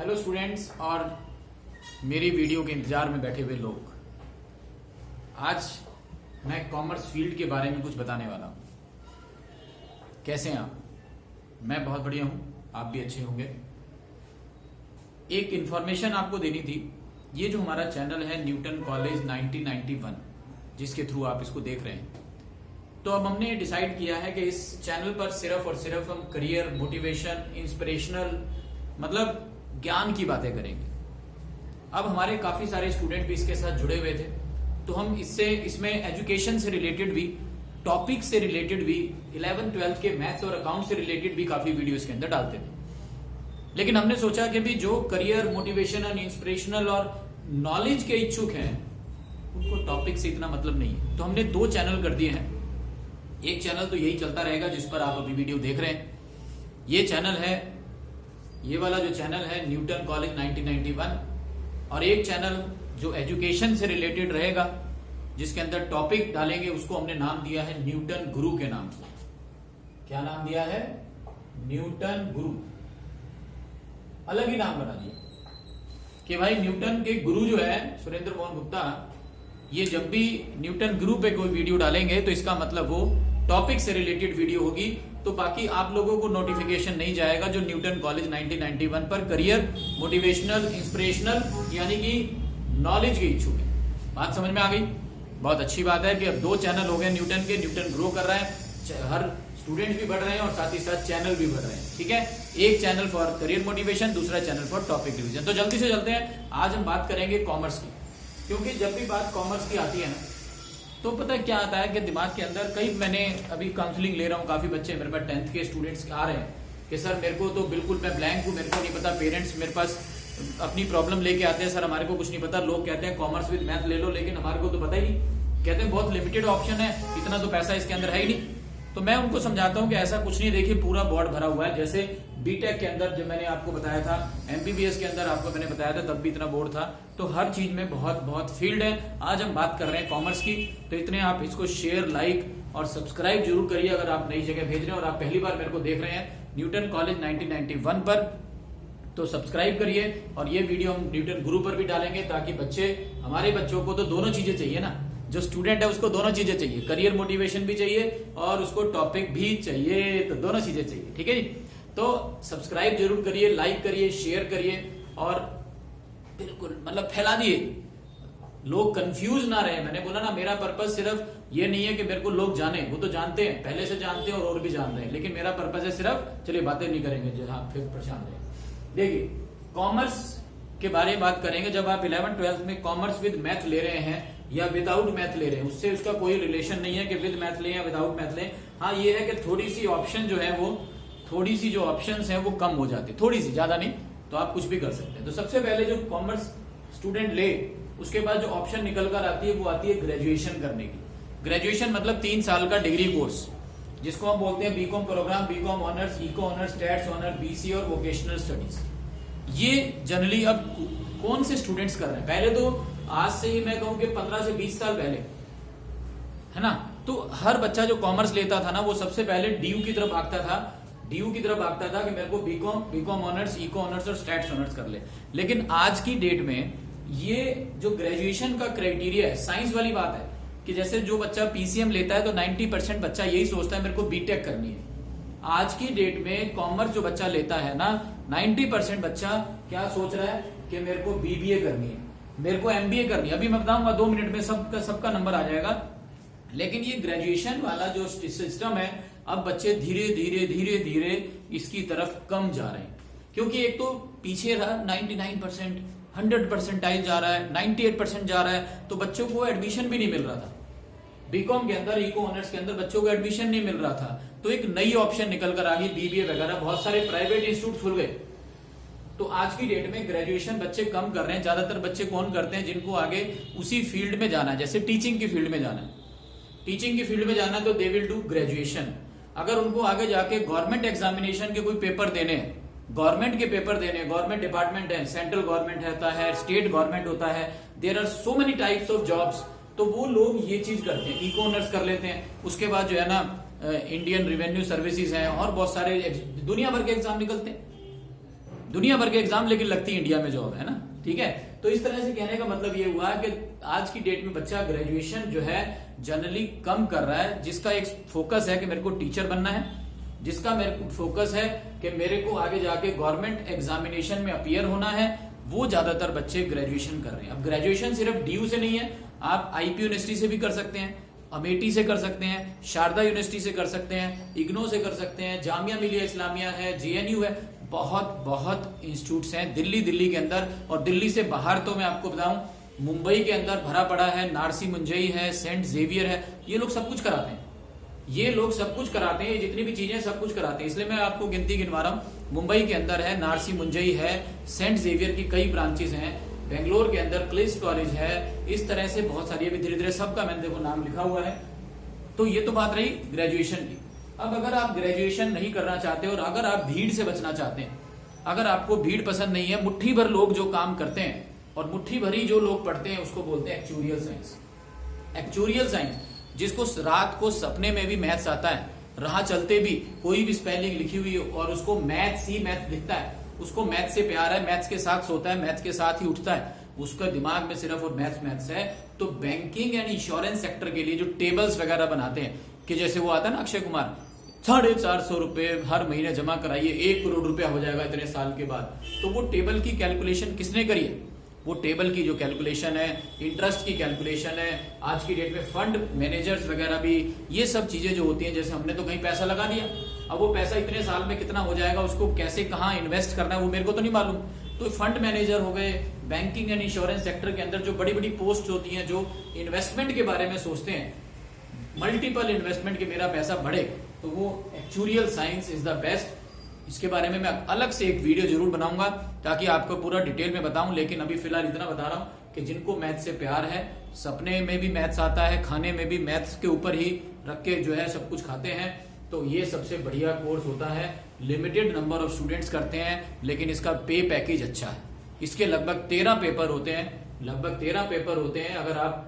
Hello students और मेरी video के इंतजार में बैठे हुए लोग, आज मैं कॉमर्स फील्ड के बारे में कुछ बताने वाला हूं। कैसे हैं आप? मैं बहुत बढ़िया हूं, आप भी अच्छे होंगे। एक इंफॉर्मेशन आपको देनी थी। ये जो हमारा चैनल है न्यूटन कॉलेज 1991, जिसके थ्रू आप इसको देख रहे हैं, तो अब हमने डिसाइड किया है कि इस चैनल पर सिर्फ और सिर्फ हम करियर, मोटिवेशन, इंस्पिरेशनल मतलब ज्ञान की बातें करेंगे। अब हमारे काफी सारे स्टूडेंट भी इसके साथ जुड़े हुए थे, तो हम इसमें एजुकेशन से रिलेटेड भी, टॉपिक से रिलेटेड भी, 11th 12th के मैथ्स और अकाउंट से रिलेटेड भी काफी वीडियो इसके अंदर डालते थे। लेकिन हमने सोचा कि भी जो करियर, मोटिवेशनल, इंस्पिरेशनल और नॉलेज के इच्छुक हैं, उनको टॉपिक से इतना मतलब नहीं है, तो हमने 2 चैनल कर दिए हैं। एक चैनल तो यही चलता रहेगा जिस पर आप अभी वीडियो देख रहे हैं। ये चैनल है, ये वाला जो चैनल है न्यूटन कॉलेज 1991, और एक चैनल जो एजुकेशन से रिलेटेड रहेगा, जिसके अंदर टॉपिक डालेंगे, उसको हमने नाम दिया है न्यूटन गुरु के नाम से। क्या नाम दिया है? न्यूटन गुरु। अलग ही नाम बना दिया कि भाई न्यूटन के गुरु जो है सुरेंद्र मोहन गुप्ता, ये जब भी न्यूटन गुरु पे कोई वीडियो डालेंगे तो इसका मतलब वो टॉपिक से रिलेटेड वीडियो होगी, तो बाकी आप लोगों को नोटिफिकेशन नहीं जाएगा जो न्यूटन कॉलेज 1991 पर करियर, मोटिवेशनल, इंस्पिरेशनल यानी कि नॉलेज के इच्छुक है। बात समझ में आ गई? बहुत अच्छी बात है कि अब 2 चैनल हो गए न्यूटन के। न्यूटन ग्रो कर रहा है, हर स्टूडेंट भी बढ़ रहे हैं और साथ ही साथ चैनल भी बढ़ रहे हैं। ठीक है, एक चैनल फॉर करियर मोटिवेशन, दूसरा चैनल फॉर टॉपिक डिवीजन। तो जल्दी से चलते हैं, आज हम बात करेंगे कॉमर्स की, क्योंकि जब भी बात कॉमर्स की आती है ना, तो पता क्या आता है कि दिमाग के अंदर कई, मैंने अभी काउंसलिंग ले रहा हूँ, काफी बच्चे मेरे पास 10th के स्टूडेंट्स आ रहे हैं कि सर मेरे को तो बिल्कुल, मैं ब्लैंक हूँ, मेरे को नहीं पता। पेरेंट्स मेरे पास अपनी प्रॉब्लम लेके आते हैं, सर हमारे को कुछ नहीं पता। लोग कहते हैं कॉमर्स विद मैथ ले लो, लेकिन हमारे को तो पता ही नहीं। कहते हैं बहुत लिमिटेड ऑप्शन है, इतना तो पैसा इसके अंदर है ही नहीं। तो मैं उनको समझाता हूँ कि ऐसा कुछ नहीं। देखिए, पूरा बोर्ड भरा हुआ है। जैसे बीटेक के अंदर जब मैंने आपको बताया था, एमबीबीएस के अंदर आपको मैंने बताया था, तब भी इतना बोर्ड था। तो हर चीज में बहुत बहुत फील्ड है। आज हम बात कर रहे हैं कॉमर्स की, तो इतने आप इसको शेयर, लाइक और सब्सक्राइब जरूर करिए अगर आप नई जगह भेज रहे हैं और आप पहली बार मेरे को देख रहे हैं न्यूटन कॉलेज 1991 पर, तो सब्सक्राइब करिए। और ये वीडियो हम न्यूटन गुरु पर भी डालेंगे, ताकि बच्चे, हमारे बच्चों को तो दोनों चीजें चाहिए ना। जो स्टूडेंट है उसको दोनों चीजें चाहिए, करियर मोटिवेशन भी चाहिए और उसको टॉपिक भी चाहिए, तो दोनों चीजें चाहिए। ठीक है जी, तो सब्सक्राइब जरूर करिए, लाइक करिए, शेयर करिए और बिल्कुल मतलब फैला दिए, लोग कंफ्यूज ना रहे। मैंने बोला ना, मेरा पर्पस सिर्फ ये नहीं है कि मेरे को लोग जाने, वो तो जानते हैं, पहले से जानते हैं और भी जान रहे हैं, लेकिन मेरा पर्पस है सिर्फ, चलिए बातें नहीं करेंगे जहां फिर परेशान रहे। देखिए, कॉमर्स के बारे में बात करेंगे। जब आप 11th 12th में कॉमर्स विद मैथ ले रहे हैं या विदाउट मैथ ले रहे हैं, उससे उसका कोई रिलेशन नहीं है कि विद मैथ लें या विदाउट मैथ लें। हाँ, ये है कि थोड़ी सी ऑप्शन जो है, वो थोड़ी सी जो ऑप्शंस हैं वो कम हो जाती है, थोड़ी सी, ज्यादा नहीं, तो आप कुछ भी कर सकते हैं। तो सबसे पहले जो कॉमर्स स्टूडेंट ले, उसके बाद जो ऑप्शन निकल कर आती है वो आती है ग्रेजुएशन करने की। ग्रेजुएशन मतलब 3 साल का डिग्री कोर्स, जिसको हम बोलते हैं BCom programme, BCom honours, eco honours, stats honours, BC और वोकेशनल स्टडीज। ये जनरली अब कौन से स्टूडेंट्स कर रहे हैं? पहले तो आज से ही मैं कहूं कि 15 से 20 साल पहले, है ना, तो हर बच्चा जो कॉमर्स लेता था ना, वो सबसे पहले डीयू की तरफ भागता था। डीयू की तरफ भागता था कि मेरे को बीकॉम ऑनर्स, इको ऑनर्स और स्टैट्स ऑनर्स कर ले। लेकिन आज की डेट में ये जो ग्रेजुएशन का क्राइटेरिया है, साइंस वाली बात है कि जैसे जो बच्चा पीसीएम लेता है तो 90% बच्चा यही सोचता है मेरे को बीटेक करनी है। आज की डेट में कॉमर्स जो बच्चा लेता है ना, 90% बच्चा क्या सोच रहा है कि मेरे को बीबीए करनी है, मेरे को एमबीए करनी है। अभी मैं बताऊंगा 2 मिनट में, सबका नंबर आ जाएगा। लेकिन ये ग्रेजुएशन वाला जो सिस्टम है, अब बच्चे धीरे धीरे धीरे धीरे इसकी तरफ कम जा रहे हैं, क्योंकि एक तो पीछे रहा 99%, 100% जा रहा है, 98% जा रहा है, तो बच्चों को एडमिशन भी नहीं मिल रहा था। बीकॉम के अंदर, इको ऑनर्स के अंदर बच्चों को एडमिशन नहीं मिल रहा था, तो एक नई ऑप्शन निकल कर आ गई, बीबीए वगैरह, बहुत सारे प्राइवेट इंस्टीट्यूट खुल गए। तो आज की डेट में ग्रेजुएशन बच्चे कम कर रहे हैं। ज्यादातर बच्चे कौन करते हैं? जिनको आगे उसी फील्ड में जाना है, जैसे टीचिंग की फील्ड में जाना है, टीचिंग की फील्ड में जाना है तो दे विल डू ग्रेजुएशन। अगर उनको आगे जाके गवर्नमेंट एग्जामिनेशन के कोई पेपर देने हैं, गवर्नमेंट के पेपर देने, गवर्नमेंट डिपार्टमेंट है, सेंट्रल गवर्नमेंट होता है, स्टेट गवर्नमेंट होता है, there are so many types of jobs, तो वो लोग ये चीज करते हैं, इको ऑनर्स कर लेते हैं। उसके बाद जो है ना, इंडियन रेवेन्यू सर्विसेज हैं और बहुत सारे दुनिया भर के एग्जाम निकलते हैं। दुनिया भर के एग्जाम, लेकिन लगती इंडिया में जॉब है ना, ठीक है। तो इस तरह से कहने का मतलब ये हुआ कि आज की डेट में बच्चा ग्रेजुएशन जो है जनरली कम कर रहा है, जिसका एक फोकस है कि मेरे को टीचर बनना है, जिसका मेरे को फोकस है कि मेरे को आगे जाके गवर्नमेंट एग्जामिनेशन में अपीयर होना है, वो ज्यादातर बच्चे ग्रेजुएशन कर रहे हैं। अब ग्रेजुएशन सिर्फ डीयू से नहीं है, आप आईपी यूनिवर्सिटी से भी कर सकते हैं, अमेठी से कर सकते हैं, शारदा यूनिवर्सिटी से कर सकते हैं, इग्नो से कर सकते हैं, जामिया मिलिया इस्लामिया है, जेएनयू है, बहुत इंस्टीट्यूट्स हैं दिल्ली के अंदर। और दिल्ली से बाहर तो मैं आपको बताऊं, मुंबई के अंदर भरा पड़ा है, नारसी मुंजई है, सेंट जेवियर है, ये लोग सब कुछ कराते हैं, ये लोग सब कुछ कराते हैं, ये जितनी भी चीजें सब कुछ कराते हैं। इसलिए मैं आपको गिनती गिनवा रहा हूं। मुंबई के अंदर है, नारसी मुंजई है, सेंट जेवियर की कई ब्रांचेस हैं, बेंगलोर के अंदर क्लिस्ट कॉलेज है, इस तरह से बहुत सारी, अभी धीरे धीरे सबका मैंने देखो नाम लिखा हुआ है। तो ये तो बात रही ग्रेजुएशन की। अब अगर आप ग्रेजुएशन नहीं करना चाहते और अगर आप भीड़ से बचना चाहते हैं, अगर आपको भीड़ पसंद नहीं है, मुट्ठी भर लोग जो काम करते हैं और मुट्ठी भरी जो लोग पढ़ते हैं, उसको बोलते हैं एक्चुरियल साइंस। एक्चुरियल साइंस, जिसको रात को सपने में भी मैथ्स आता है, राह चलते भी कोई भी स्पेलिंग लिखी हुई हो और उसको मैथ्स ही मैथ्स दिखता है, उसको मैथ्स से प्यार है, मैथ्स के साथ सोता है, मैथ्स के साथ ही उठता है, उसका दिमाग में सिर्फ और मैथ्स है। तो बैंकिंग एंड इंश्योरेंस सेक्टर के लिए जो टेबल्स वगैरह बनाते हैं, कि जैसे वो आता है ना अक्षय कुमार, 450 रुपए हर महीने जमा कराइए, 1 करोड़ रुपया हो जाएगा इतने साल के बाद। तो वो टेबल की कैलकुलेशन किसने करी है? वो टेबल की जो कैलकुलेशन है, इंटरेस्ट की कैलकुलेशन है, आज की डेट में फंड मैनेजर्स वगैरह भी, ये सब चीजें जो होती हैं, जैसे हमने तो कहीं पैसा लगा दिया, अब वो पैसा इतने साल में कितना हो जाएगा, उसको कैसे कहाँ इन्वेस्ट करना है, वो मेरे को तो नहीं मालूम। तो फंड मैनेजर हो गए, बैंकिंग एंड इंश्योरेंस सेक्टर के अंदर जो बड़ी बड़ी पोस्ट होती हैं, जो इन्वेस्टमेंट के बारे में सोचते हैं, मल्टीपल इन्वेस्टमेंट के मेरा पैसा बढ़े, तो वो actuarial science is the best. इसके बारे में मैं अलग से एक वीडियो जरूर बनाऊंगा ताकि आपको पूरा डिटेल में बताऊं, लेकिन अभी फिलहाल इतना बता रहा हूं कि जिनको मैथ्स से प्यार है, सपने में भी मैथ्स आता है, खाने में भी मैथ्स के ऊपर ही रख के जो है सब कुछ खाते हैं, तो ये सबसे बढ़िया कोर्स होता है। लिमिटेड नंबर ऑफ स्टूडेंट्स करते हैं, लेकिन इसका पे पैकेज अच्छा है। इसके लगभग 13 पेपर होते हैं, अगर आप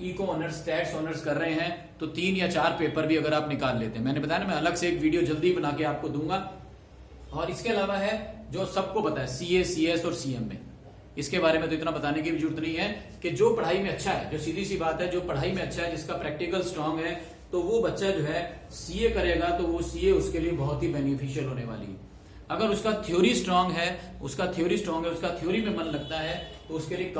इको ऑनर्स, स्टैट्स ऑनर्स कर रहे हैं तो 3 या 4 पेपर भी अगर आप निकाल लेते हैं, मैंने बताया ना, मैं अलग से एक वीडियो जल्दी बना के आपको दूंगा। और इसके अलावा है जो सबको पता है, सीए, सीएस और सीएम में, इसके बारे में तो इतना बताने की भी जरूरत नहीं है कि जो पढ़ाई में अच्छा है, जो सीधी सी बात है, जो पढ़ाई में अच्छा है, जिसका प्रैक्टिकल स्ट्रांग है, तो वो बच्चा जो है सीए करेगा, तो वो सीए उसके लिए बहुत ही बेनिफिशियल होने वाली है। अगर उसका थ्योरी स्ट्रांग है, उसका थ्योरी में मन लगता है, तो उसके लिए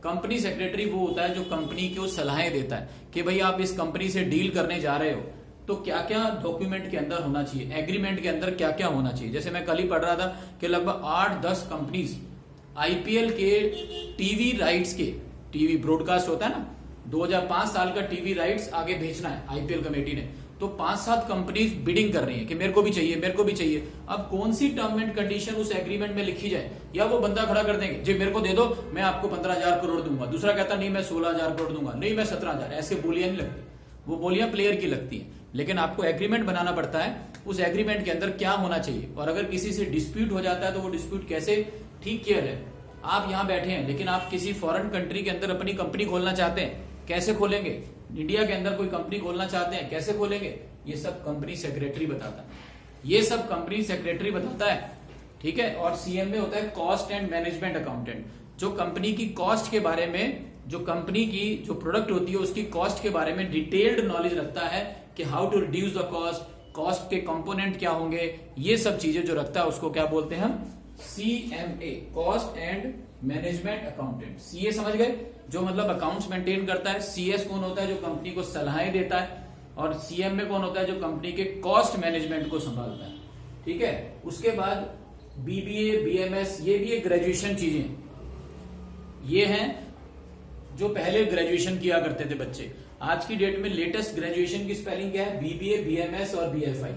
कंपनी सेक्रेटरी वो होता है जो कंपनी को सलाहें देता है कि भाई आप इस कंपनी से डील करने जा रहे हो, तो क्या क्या डॉक्यूमेंट के अंदर होना चाहिए, एग्रीमेंट के अंदर क्या क्या होना चाहिए। जैसे मैं कल ही पढ़ रहा था कि लगभग 8-10 कंपनीज आईपीएल के टीवी राइट्स के, टीवी ब्रॉडकास्ट होता है ना, 2005 साल का टीवी राइट्स आगे बेचना है आईपीएल कमेटी ने, तो 5-7 कंपनीज बिडिंग कर रही है कि मेरे को भी चाहिए। अब कौन सी टर्म एंड कंडीशन उस एग्रीमेंट में लिखी जाए, या वो बंदा खड़ा कर देंगे, जी मेरे को दे दो, मैं आपको 15,000 करोड़ दूंगा, दूसरा कहता नहीं मैं 16,000 करोड़ दूंगा, नहीं मैं 17,000, ऐसे बोलियां नहीं लगती, वो बोलियां प्लेयर की लगती है। लेकिन आपको एग्रीमेंट बनाना पड़ता है, उस एग्रीमेंट के अंदर क्या होना चाहिए, और अगर किसी से डिस्प्यूट हो जाता है तो वो डिस्प्यूट कैसे ठीक किया जाए। आप यहाँ बैठे हैं, लेकिन आप किसी फॉरेन कंट्री के अंदर अपनी कंपनी खोलना चाहते हैं, कैसे खोलेंगे? इंडिया के अंदर कोई कंपनी खोलना चाहते हैं, कैसे खोलेंगे? ये सब कंपनी सेक्रेटरी बताता है, ठीक है। और सीएम में होता है कॉस्ट एंड मैनेजमेंट अकाउंटेंट, जो कंपनी की कॉस्ट के बारे में, जो कंपनी की जो प्रोडक्ट होती है उसकी कॉस्ट के बारे में डिटेल्ड नॉलेज रखता है कि how to reduce the cost के कंपोनेंट क्या होंगे, ये सब चीजें जो रखता है उसको क्या बोलते हैं हम? CMA, cost and management accountant. CA समझ गए, जो मतलब अकाउंट्स मेंटेन करता है। सीएस कौन होता है? जो कंपनी को सलाहें देता है। और सीएम में कौन होता है? जो कंपनी के कॉस्ट मैनेजमेंट को संभालता है, ठीक है। उसके बाद बीबीए, बीएमएस, ये भी एक ग्रेजुएशन चीजें, ये हैं जो पहले ग्रेजुएशन किया करते थे बच्चे। आज की डेट में लेटेस्ट ग्रेजुएशन की स्पेलिंग क्या है? बीबीए, बीएमएस और बीएफआई।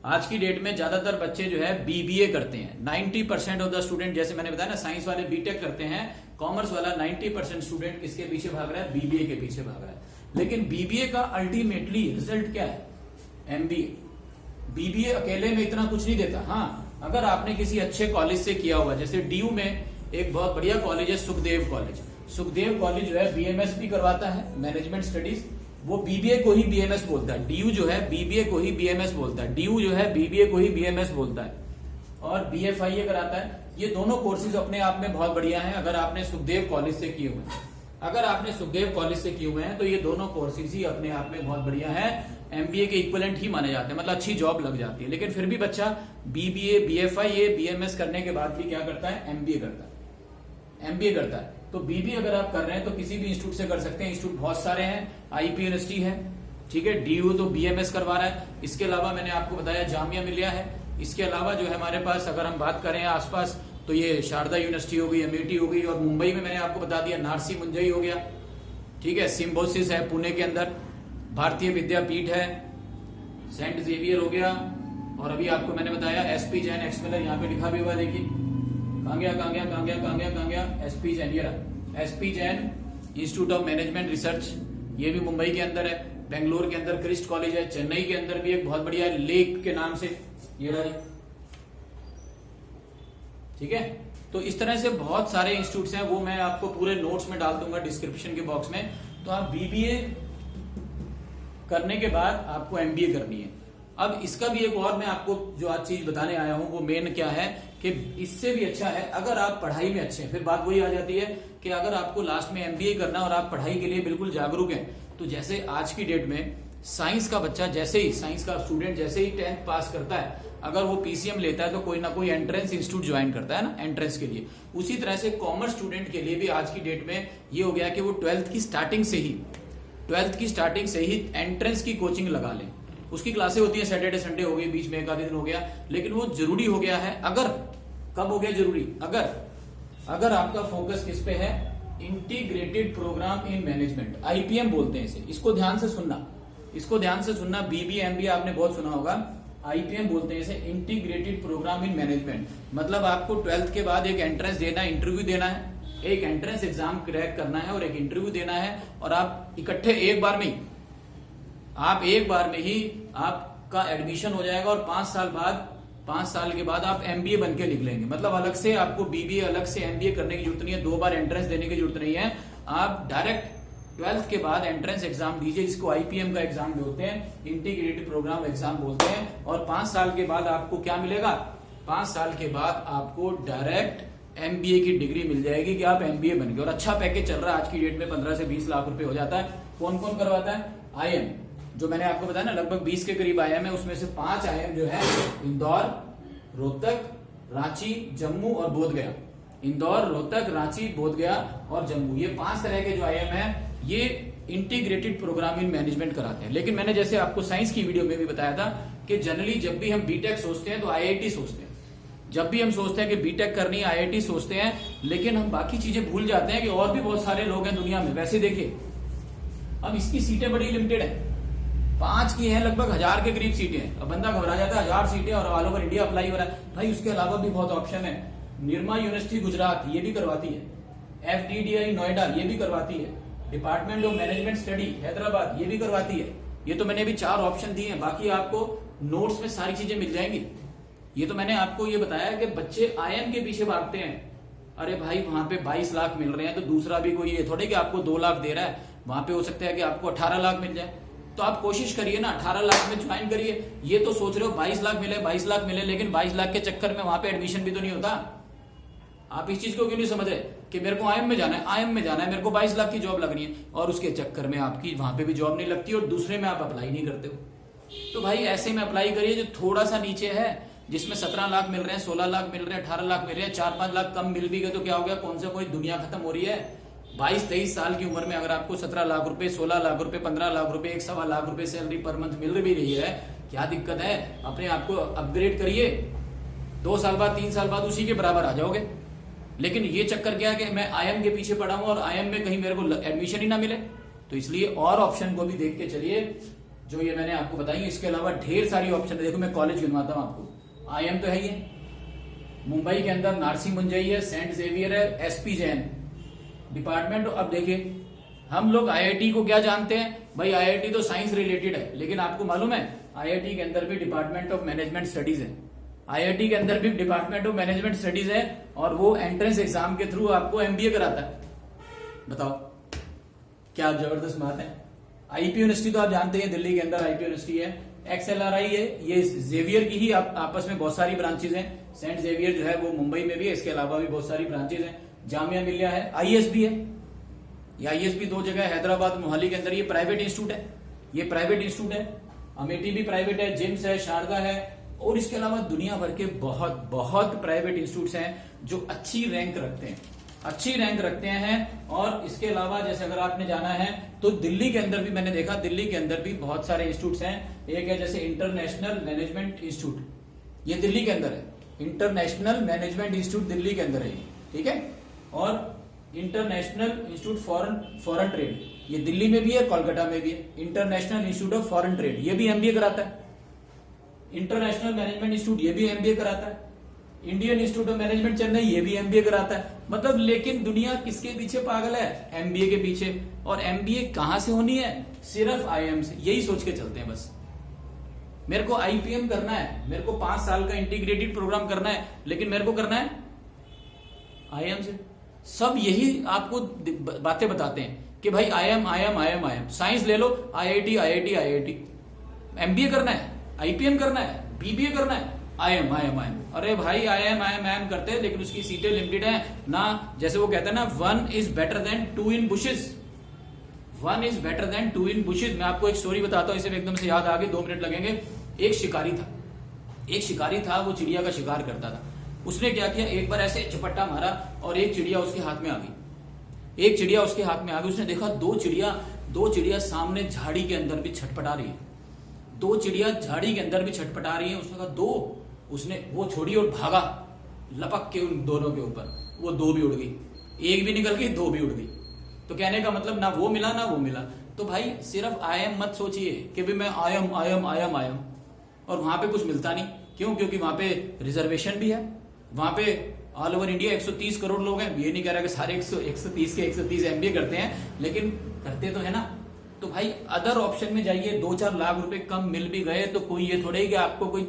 आज की डेट में ज्यादातर बच्चे जो है बीबीए करते हैं। 90% ऑफ द स्टूडेंट, जैसे मैंने बताया ना, साइंस वाले बीटेक करते हैं, कॉमर्स वाला 90% स्टूडेंट किसके पीछे भाग रहा है? बीबीए के पीछे भाग रहा है। लेकिन बीबीए का अल्टीमेटली रिजल्ट क्या है? एमबीए। बीबीए अकेले में इतना कुछ नहीं देता। हाँ, अगर आपने किसी अच्छे कॉलेज से किया हुआ, जैसे डीयू में एक बहुत बढ़िया कॉलेज है सुखदेव कॉलेज। सुखदेव कॉलेज जो है बीएमएस भी करवाता है, मैनेजमेंट स्टडीज। वो बीबीए को ही बीएमएस बोलता है। डीयू जो है बीबीए को ही बीएमएस बोलता है। डीयू जो है बीबीए को ही बीएमएस बोलता है। और BFIA कराता है। ये दोनों कोर्सेज अपने आप में बहुत बढ़िया हैं अगर आपने सुखदेव कॉलेज से किए हुए हैं। अगर आपने सुखदेव कॉलेज से किए हुए हैं तो ये दोनों कोर्सेज ही अपने आप में बहुत बढ़िया है, MBA के इक्विवेलेंट ही माने जाते हैं, मतलब अच्छी जॉब लग जाती है। लेकिन फिर भी बच्चा BBA, BFIA, BMS करने के बाद भी क्या करता है, MBA करता है। तो BBA अगर आप कर रहे हैं तो किसी भी इंस्टीट्यूट से कर सकते हैं। इंस्टीट्यूट बहुत सारे हैं, IP यूनिवर्सिटी है, ठीक है, DU तो BMS करवा रहा है। इसके अलावा मैंने आपको बताया जामिया मिलिया है। इसके अलावा जो है हमारे पास, अगर हम बात करें आसपास, तो ये शारदा यूनिवर्सिटी हो गई, MIT हो गई, और मुंबई में मैंने आपको बता दिया नारसी मुंजई हो गया, ठीक है, सिम्बोसिस है पुणे के अंदर, भारतीय विद्यापीठ है, सेंट जेवियर हो गया, और अभी आपको मैंने बताया SP जैन एक्समेलर, यहाँ पे लिखा भी हुआ देखिए, कहाँ गया SP जैन, ये रहा SP Jain institute of management research, ये भी मुंबई के अंदर है। बेंगलोर के अंदर क्रिस्ट कॉलेज है, चेन्नई के अंदर भी एक बहुत बढ़िया है लेक के नाम से, ये रहा, ठीक है। तो इस तरह से बहुत सारे इंस्टीट्यूट्स हैं, वो मैं आपको पूरे नोट्स में डाल दूंगा डिस्क्रिप्शन के बॉक्स में। तो आप BBA करने के बाद आपको MBA करनी है। अब इसका भी एक और मैं आपको जो आज चीज बताने आया हूं वो मेन क्या है कि इससे भी अच्छा है अगर आप पढ़ाई में अच्छे हैं। फिर बात वही आ जाती है कि अगर आपको लास्ट में MBA करना और आप पढ़ाई के लिए बिल्कुल जागरूक हैं, तो जैसे आज की डेट में साइंस का बच्चा साइंस का स्टूडेंट जैसे ही 10th पास करता है, अगर वो PCM लेता है तो कोई ना कोई एंट्रेंस इंस्टीट्यूट ज्वाइन करता है ना, एंट्रेंस के लिए। उसी तरह से कॉमर्स स्टूडेंट के लिए भी आज की डेट में ये हो गया कि वो 12th की स्टार्टिंग से ही एंट्रेंस की कोचिंग लगा लें। उसकी क्लासें होती है सैटरडे संडे हो गई, बीच में एक आधे दिन हो गया, लेकिन वो जरूरी हो गया है। अगर कब हो गया जरूरी, अगर आपका फोकस किस पे है, integrated programme in management, IPM बोलते हैं इसे, इसको ध्यान से सुनना। BBA MBA आपने बहुत सुना होगा, IPM बोलते हैं इसे, इंटीग्रेटेड प्रोग्राम इन मैनेजमेंट। मतलब आपको 12th के बाद एक एंट्रेंस देना है, इंटरव्यू देना है, एक एंट्रेंस एग्जाम क्रैक करना है और एक इंटरव्यू देना है, और आप इकट्ठे एक बार में ही आपका एडमिशन हो जाएगा, और 5 साल के बाद आप MBA बन के निकलेंगे। मतलब अलग से आपको BBA, अलग से MBA करने की जरूरत नहीं है, 2 बार एंट्रेंस देने की जरूरत नहीं है। आप डायरेक्ट 12th के बाद एंट्रेंस एग्जाम दीजिए, जिसको IPM का एग्जाम बोलते हैं, इंटीग्रेटेड प्रोग्राम एग्जाम बोलते हैं। और 5 साल के बाद आपको क्या मिलेगा, 5 साल के बाद आपको डायरेक्ट MBA की डिग्री मिल जाएगी कि आप MBA बन गए। और अच्छा पैकेज चल रहा है आज की डेट में, 15 से 20 लाख रुपए हो जाता है। कौन कौन करवाता है, IIM, जो मैंने आपको बताया ना, लगभग 20 के करीब IIM है, उसमें से 5 IIM जो है इंदौर, रोहतक, रांची, जम्मू और बोधगया। इंदौर, रोहतक, रांची, बोधगया और जम्मू, ये 5 तरह के जो IIM है, ये इंटीग्रेटेड प्रोग्राम इन मैनेजमेंट कराते हैं। लेकिन मैंने जैसे आपको साइंस की वीडियो में भी बताया था कि जनरली जब भी हम BTech सोचते हैं तो IIT सोचते हैं। जब भी हम सोचते हैं कि BTech करनी है, IIT सोचते हैं, लेकिन हम बाकी चीजें भूल जाते हैं कि और भी बहुत सारे लोग हैं दुनिया में। वैसे देखिए, अब इसकी सीटें बड़ी लिमिटेड है, 5 की हैं, लगभग 1000 के करीब सीटें हैं। अब बंदा घबरा जाता है, 1000 सीटें और ऑल ओवर इंडिया अप्लाई हो रहा है। भाई उसके अलावा भी बहुत ऑप्शन है। निर्मा यूनिवर्सिटी गुजरात ये भी करवाती है, FDDI नोएडा ये भी करवाती है, department of management study Hyderabad ये भी करवाती है। ये तो मैंने अभी 4 ऑप्शन दिए हैं, बाकी आपको नोट्स में सारी चीजें मिल जाएंगी। ये तो मैंने आपको ये बताया कि बच्चे IIM के पीछे भागते हैं। अरे भाई वहां पे 22 लाख मिल रहे हैं, तो दूसरा भी कोई ये थोड़े कि आपको 2 लाख दे रहा है, वहां पे हो सकता है कि आपको 18 लाख मिल जाए। तो आप कोशिश करिए ना, 18 लाख में ज्वाइन करिए। ये तो सोच रहे हो 22 लाख मिले, लेकिन 22 लाख के चक्कर में वहां पे एडमिशन भी तो नहीं होता। आप इस चीज को क्यों नहीं समझ रहे कि मेरे को IIM में जाना है, मेरे को 22 लाख की जॉब लगनी है, और उसके चक्कर में आपकी वहां पे भी जॉब नहीं लगती और दूसरे में आप अप्लाई नहीं करते हो। तो भाई ऐसे में अप्लाई करिए जो थोड़ा सा नीचे है, जिसमें 17 लाख मिल रहे हैं, 16 लाख मिल रहे हैं, 18 लाख मिल रहे हैं, 4-5 लाख कम मिल भी गए तो क्या हो गया, कौन सा कोई दुनिया खत्म हो रही है। 22-23 साल की उम्र में अगर आपको 17 लाख रुपए, 16 लाख रुपए, 15 लाख रुपए, 1.25 लाख रुपए सैलरी पर मंथ मिल भी रही है, क्या दिक्कत है। अपने आप को अपग्रेड करिए, 2 साल बाद 3 साल बाद उसी के बराबर आ जाओगे। लेकिन ये चक्कर क्या है कि मैं IIM के पीछे पड़ा हूं और IIM में कहीं मेरे को एडमिशन ही ना मिले। तो इसलिए और ऑप्शन को भी देख के चलिए, जो ये मैंने आपको बताई। इसके अलावा ढेर सारी ऑप्शन है। देखो मैं कॉलेज गिनवाता हूं आपको। IIM तो है ही, मुंबई के अंदर नारसी मुंजई है, सेंट जेवियर है, SP जैन डिपार्टमेंट। अब देखिए हम लोग IIT को क्या जानते हैं भाई, IIT तो साइंस रिलेटेड है, लेकिन आपको मालूम है IIT के अंदर भी डिपार्टमेंट ऑफ मैनेजमेंट स्टडीज है। IIT के अंदर भी डिपार्टमेंट ऑफ मैनेजमेंट स्टडीज है, और वो एंट्रेंस एग्जाम के थ्रू आपको MBA कराता है। बताओ क्या जबरदस्त बात है। IP यूनिवर्सिटी तो आप जानते हैं, दिल्ली के अंदर IP यूनिवर्सिटी है। XLRI है, ये जेवियर की ही आपस में बहुत सारी ब्रांचेज हैं। सेंट जेवियर जो है वो मुंबई में भी है, इसके अलावा भी बहुत सारी ब्रांचेज हैं। जामिया मिलिया है, आईएसबी है, ये आईएसबी 2 जगह है, हैदराबाद मोहाली के अंदर। ये प्राइवेट इंस्टीट्यूट है, ये प्राइवेट इंस्टीट्यूट है। अमेठी भी प्राइवेट है, जिम्स है, शारदा है, और इसके अलावा दुनिया भर के बहुत बहुत प्राइवेट इंस्टीट्यूट्स हैं जो अच्छी रैंक रखते हैं, अच्छी रैंक रखते हैं। और इसके अलावा जैसे अगर आपने जाना है तो दिल्ली के अंदर भी मैंने देखा, दिल्ली के अंदर भी बहुत सारे इंस्टीट्यूट्स हैं। एक है जैसे इंटरनेशनल मैनेजमेंट इंस्टीट्यूट, ये दिल्ली के अंदर है, इंटरनेशनल मैनेजमेंट इंस्टीट्यूट दिल्ली के अंदर है, ठीक है। और इंटरनेशनल इंस्टीट्यूट फॉरेन ट्रेड, ये दिल्ली में भी है, कोलकाता में भी है। International institute of foreign trade, ये भी एमबीए कराता है। इंटरनेशनल मैनेजमेंट इंस्टीट्यूट, ये भी एमबीए कराता है। Indian institute of management Chennai, ये भी एमबीए कराता है। मतलब लेकिन दुनिया किसके पीछे पागल है? एमबीए के पीछे। और एमबीए कहां से होनी है? सिर्फ आईआईएम से। यही सोच के चलते हैं बस। मेरे को आईपीएम करना है, मेरे को 5 साल का इंटीग्रेटेड प्रोग्राम करना है, लेकिन मेरे को करना है आईआईएम से। सब यही आपको बातें बताते हैं कि भाई आईआईएम। साइंस ले लो, आईआईटी। एमबीए करना है, आईपीएम करना है, बीबीए करना है, आईआईएम। अरे भाई आईआईएम करते हैं, लेकिन उसकी सीटें लिमिटेड है ना। जैसे वो कहते हैं ना, 1 is better than 2 in bushes। 1 is better than 2 in bushes। मैं आपको एक स्टोरी बताता हूं, इसे एकदम से याद आ गई, 2 मिनट लगेंगे। एक शिकारी था, वो चिड़िया का शिकार करता था। उसने क्या किया, एक बार ऐसे झपट्टा मारा और एक चिड़िया उसके हाथ में आ गई। उसने देखा दो चिड़िया सामने झाड़ी के अंदर भी छटपटा रही है। उसने कहा 2। उसने वो छोड़ी और भागा लपक के उन दोनों के ऊपर। वो 2 भी उड़ गई, 1 भी निकल गई, 2 भी उड़ गई। तो कहने का मतलब ना वो मिला ना वो मिला। तो भाई सिर्फ आईएम मत सोचिए कि भी मैं आईएम और वहां पे कुछ मिलता नहीं। क्यों? क्योंकि वहां पे रिजर्वेशन भी है। वहां पे ऑल ओवर इंडिया 130 करोड़ लोग हैं। ये नहीं कह रहा कि सारे 130 के 130 एमबीए करते हैं, लेकिन करते तो है ना। तो भाई अदर ऑप्शन में जाइए, 2-4 लाख रुपए कम मिल भी गए तो कोई ये थोड़े ही कि आपको कोई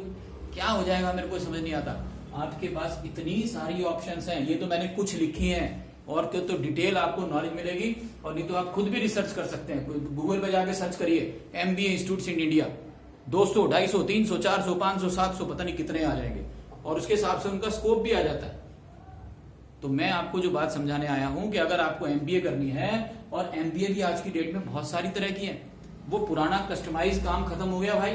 क्या हो जाएगा, मेरे को समझ नहीं आता। आपके पास इतनी सारी ऑप्शंस हैं। ये तो मैंने कुछ लिखी हैं, और क्यों तो डिटेल आपको नॉलेज मिलेगी। और नहीं तो आप खुद भी रिसर्च कर सकते हैं, गूगल पे जाके सर्च करिए एमबीए इंस्टीट्यूट्स इन इंडिया। 200, 250, 300, 400, 500, 700 पता नहीं कितने आ जाएंगे, और उसके हिसाब से उनका स्कोप भी आ जाता है। तो मैं आपको जो बात समझाने आया हूं कि अगर आपको एमबीए करनी है, और एमबीए भी आज की डेट में बहुत सारी तरह की है। वो पुराना कस्टमाइज काम खत्म हो गया भाई,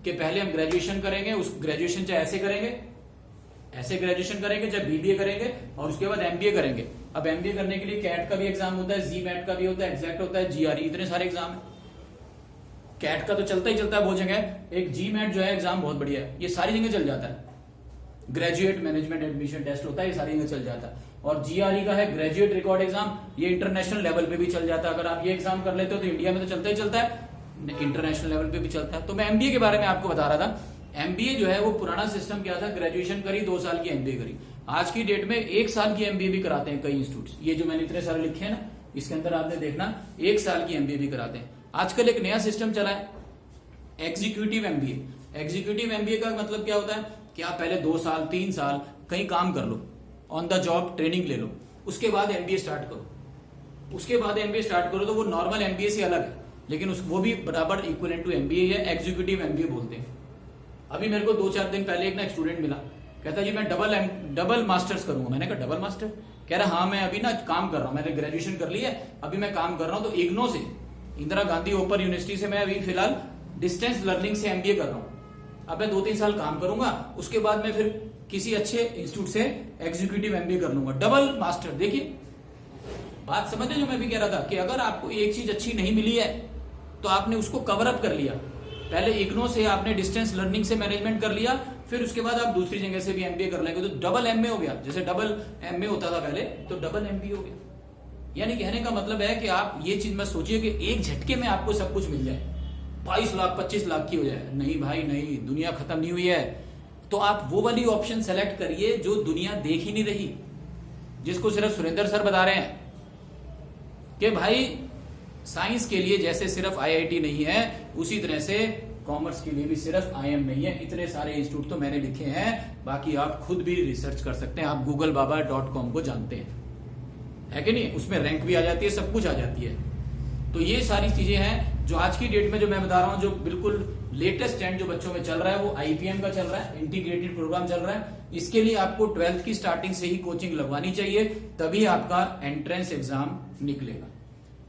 कि पहले हम ग्रेजुएशन करेंगे, उस ग्रेजुएशन चाहे ऐसे ग्रेजुएशन करेंगे, चाहे बीबीए करेंगे, और उसके बाद एमबीए करेंगे। अब एमबीए करने के लिए कैट का भी एग्जाम होता है, जी मैट का भी होता है, एग्जैक्ट होता है, जीआरई, इतने सारे एग्जाम है। कैट का तो चलता ही चलता है बहुत जगह। एक जी मैट जो है एग्जाम बहुत बढ़िया है, ये सारी जगह चल जाता है। ग्रेजुएट मैनेजमेंट एडमिशन टेस्ट होता है, ये सारी जगह चल जाता है। और जीआरई का है ग्रेजुएट रिकॉर्ड एग्जाम, ये इंटरनेशनल लेवल पे भी चल जाता है। अगर आप ये एग्जाम कर लेते हो तो इंडिया में तो चलता ही चलता है, इंटरनेशनल लेवल पे भी चलता है। तो मैं एमबीए के बारे में आपको बता रहा था। एमबीए जो है वो पुराना सिस्टम क्या था, ग्रेजुएशन करी, 2 साल की एमबीए करी। आज की डेट में 1 साल की एमबीए भी कराते हैं कई इंस्टीट्यूट। ये जो मैंने इतने सारे लिखे हैं ना, इसके अंदर आपने देखना 1 साल की एमबीए भी कराते हैं। आजकल एक नया सिस्टम चला है, एग्जीक्यूटिव एमबीए। एग्जीक्यूटिव एमबीए का मतलब क्या होता है कि आप पहले 2 साल 3 साल कहीं काम कर लो, ऑन द जॉब ट्रेनिंग ले लो, उसके बाद एमबीए स्टार्ट करो। तो वो नॉर्मल एमबीए से अलग है, लेकिन वो भी बराबर इक्वलेंट टू एमबीए है, एग्जीक्यूटिव एमबीए बोलते हैं। अभी मेरे को 2-4 दिन पहले एक ना स्टूडेंट मिला, कहता जी मैं डबल मास्टर्स करूंगा। मैंने कहा डबल मास्टर? कह रहा हाँ मैं अभी ना काम कर रहा हूं, मैंने ग्रेजुएशन कर ली है, अभी मैं काम कर रहा हूं। तो इग्नो से, इंदिरा गांधी ओपन यूनिवर्सिटी से मैं अभी फिलहाल डिस्टेंस लर्निंग से एमबीए कर रहा हूं। अब मैं 2-3 साल काम करूंगा, उसके बाद मैं फिर किसी अच्छे इंस्टीट्यूट से एग्जीक्यूटिव एमबीए कर लूंगा। Double master. देखिए बात समझ रहे जो मैं भी कह रहा था कि अगर आपको एक चीज अच्छी नहीं मिली है तो आपने उसको कवर अप कर लिया। पहले इग्नो से आपने डिस्टेंस लर्निंग से मैनेजमेंट कर लिया, फिर उसके बाद आप दूसरी जगह से भी एमबीए कर लेंगे, तो डबल एमए हो गया। जैसे डबल एमए होता था पहले, तो डबल एमबीए हो गया। यानी कहने का मतलब है कि आप ये चीज मत सोचिए कि एक झटके में आपको सब कुछ मिल जाए, 22 लाख 25 लाख की हो जाए। नहीं भाई नहीं, दुनिया खत्म नहीं हुई है। तो आप वो वाली ऑप्शन सेलेक्ट करिए जो दुनिया देख ही नहीं रही, जिसको सिर्फ सुरेंद्र सर बता रहे हैं कि भाई साइंस के लिए जैसे सिर्फ आईआईटी नहीं है, उसी तरह से कॉमर्स के लिए भी सिर्फ आईएम नहीं है। इतने सारे इंस्टीट्यूट तो मैंने लिखे हैं, बाकी आप खुद भी रिसर्च कर सकते हैं। आप googlebaba.com को जानते हैं, है कि नहीं? उसमें रैंक भी आ जाती है, सब कुछ आ जाती है। तो ये सारी चीजें हैं जो आज की डेट में जो मैं बता रहा हूं, जो बिल्कुल लेटेस्ट ट्रेंड जो बच्चों में चल रहा है वो आईपीएम का चल रहा है, इंटीग्रेटेड प्रोग्राम चल रहा है। इसके लिए आपको 12th की स्टार्टिंग से ही कोचिंग लगवानी चाहिए, तभी आपका एंट्रेंस एग्जाम निकलेगा,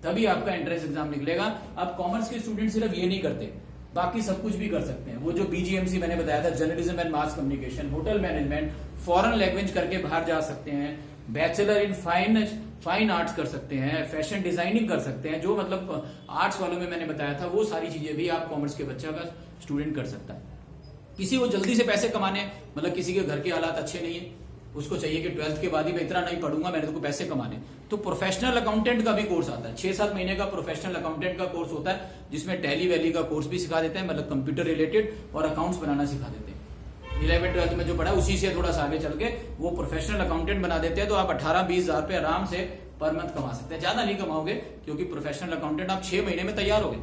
तभी आपका एंट्रेंस एग्जाम निकलेगा। अब कॉमर्स के स्टूडेंट सिर्फ ये नहीं करते, बाकी सब कुछ भी कर सकते हैं। वो जो बीजीएमसी मैंने बताया था, journalism and mass communication, hotel management, foreign language करके बाहर जा सकते हैं, बैचलर इन फाइन आर्ट्स कर सकते हैं, फैशन डिजाइनिंग कर सकते हैं, जो मतलब आर्ट्स वालों में मैंने बताया था वो सारी चीजें भी आप कॉमर्स के बच्चा का स्टूडेंट कर सकता है। किसी को जल्दी से पैसे कमाने, मतलब किसी के घर के हालात अच्छे नहीं है, उसको चाहिए कि 12th के बाद ही मैं इतना नहीं पढ़ूंगा, मैंने तो पैसे कमाने, तो प्रोफेशनल अकाउंटेंट का भी कोर्स आता है। 6-7 महीने का प्रोफेशनल अकाउंटेंट का कोर्स होता है, जिसमें टैली वैली का कोर्स भी सिखा देते हैं, मतलब कंप्यूटर रिलेटेड, और अकाउंट्स बनाना सिखा देते हैं। 11th-12th में जो पढ़ा उसी से थोड़ा सा आगे चल के वो प्रोफेशनल अकाउंटेंट बना देते हैं। तो आप 18-20 हजार रुपए आराम से पर मंथ कमा सकते हैं, ज्यादा नहीं कमाओगे, क्योंकि प्रोफेशनल अकाउंटेंट आप 6 महीने में तैयार हो गए।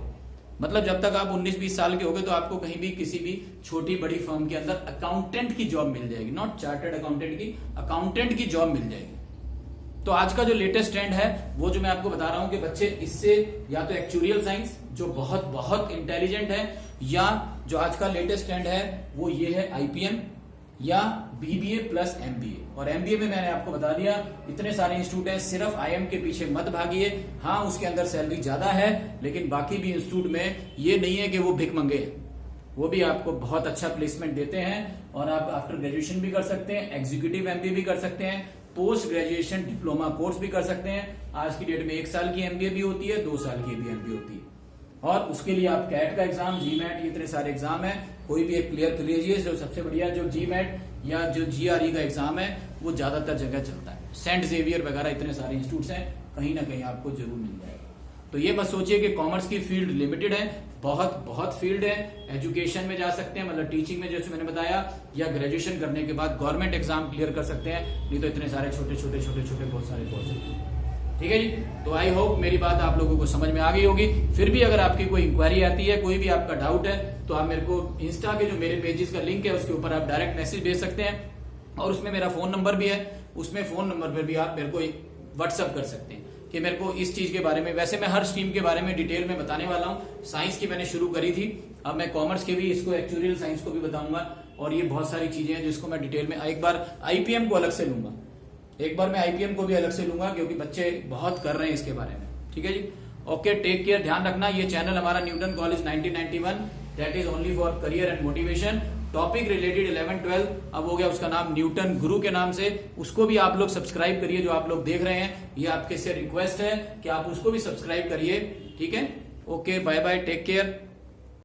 मतलब जब तक आप 19-20 साल के हो गए तो आपको कहीं भी किसी भी छोटी बड़ी फर्म के अंदर अकाउंटेंट की जॉब मिल जाएगी, नॉट चार्टर्ड अकाउंटेंट की, अकाउंटेंट की जॉब मिल जाएगी। तो आज का जो लेटेस्ट ट्रेंड है वो जो मैं आपको बता रहा हूं कि बच्चे इससे या तो एक्चुरियल साइंस जो बहुत बहुत इंटेलिजेंट है, या जो आज का लेटेस्ट ट्रेंड है वो ये है आईपीएम या बीबीए प्लस एमबीए। और एमबीए में मैंने आपको बता दिया इतने सारे इंस्टीट्यूट हैं, सिर्फ आईएम के पीछे मत भागिए। हाँ, उसके अंदर सैलरी ज्यादा है, लेकिन बाकी भी इंस्टीट्यूट में ये नहीं है कि वो भिख मंगे, वो भी आपको बहुत अच्छा प्लेसमेंट देते हैं। और आप आफ्टर ग्रेजुएशन भी कर सकते हैं, एग्जीक्यूटिव एमबीए भी कर सकते हैं, पोस्ट ग्रेजुएशन डिप्लोमा कोर्स भी कर सकते हैं। आज की डेट में 1 साल की एमबीए भी होती है, 2 साल की भी एमबीए होती है, और उसके लिए आप कैट का एग्जाम, जीमैट, ये इतने सारे एग्जाम है, कोई भी एक क्लियर कर लीजिए। जो सबसे बढ़िया जो जीमैट या जो जीआरई का एग्जाम है वो ज्यादातर जगह चलता है, सेंट जेवियर वगैरह इतने सारे इंस्टीट्यूट्स हैं, कहीं ना कहीं आपको जरूर मिल जाएगा। तो ये मत सोचिए कि कॉमर्स की फील्ड लिमिटेड है, बहुत बहुत फील्ड है। एजुकेशन में जा सकते हैं, मतलब टीचिंग में जैसे मैंने बताया, या ग्रेजुएशन करने के बाद गवर्नमेंट एग्जाम क्लियर कर सकते हैं, नहीं तो इतने सारे छोटे छोटे छोटे छोटे बहुत सारे कोर्स हैं। ठीक है जी, तो आई होप मेरी बात आप लोगों को समझ में आ गई होगी। फिर भी अगर आपकी कोई इंक्वायरी आती है, कोई भी आपका डाउट है, तो आप मेरे को इंस्टा के जो मेरे पेजेस का लिंक है उसके ऊपर आप डायरेक्ट मैसेज भेज सकते हैं, और उसमें मेरा फोन नंबर भी है, उसमें फोन नंबर पर भी आप मेरे को व्हाट्सअप कर सकते हैं कि मेरे को इस चीज के बारे में, वैसे मैं हर स्ट्रीम के बारे में डिटेल में बताने वाला हूँ। साइंस की मैंने शुरू करी थी, अब मैं कॉमर्स के भी, इसको एक्चुरियल साइंस को भी बताऊंगा, और ये बहुत सारी चीजें हैं जिसको मैं डिटेल में, एक बार आईपीएम को अलग से लूंगा, एक बार मैं आईपीएम को भी अलग से लूंगा, क्योंकि बच्चे बहुत कर रहे हैं इसके बारे में। ठीक है जी, ओके, टेक केयर, ध्यान रखना। ये चैनल हमारा Newton college 1991, that is only for career and motivation. Topic related 11-12 अब हो गया उसका नाम न्यूटन गुरु के नाम से, उसको भी आप लोग सब्सक्राइब करिए। जो आप लोग देख रहे हैं, ये आपके से रिक्वेस्ट है कि आप उसको भी सब्सक्राइब करिए। ठीक है, okay, bye bye, take care.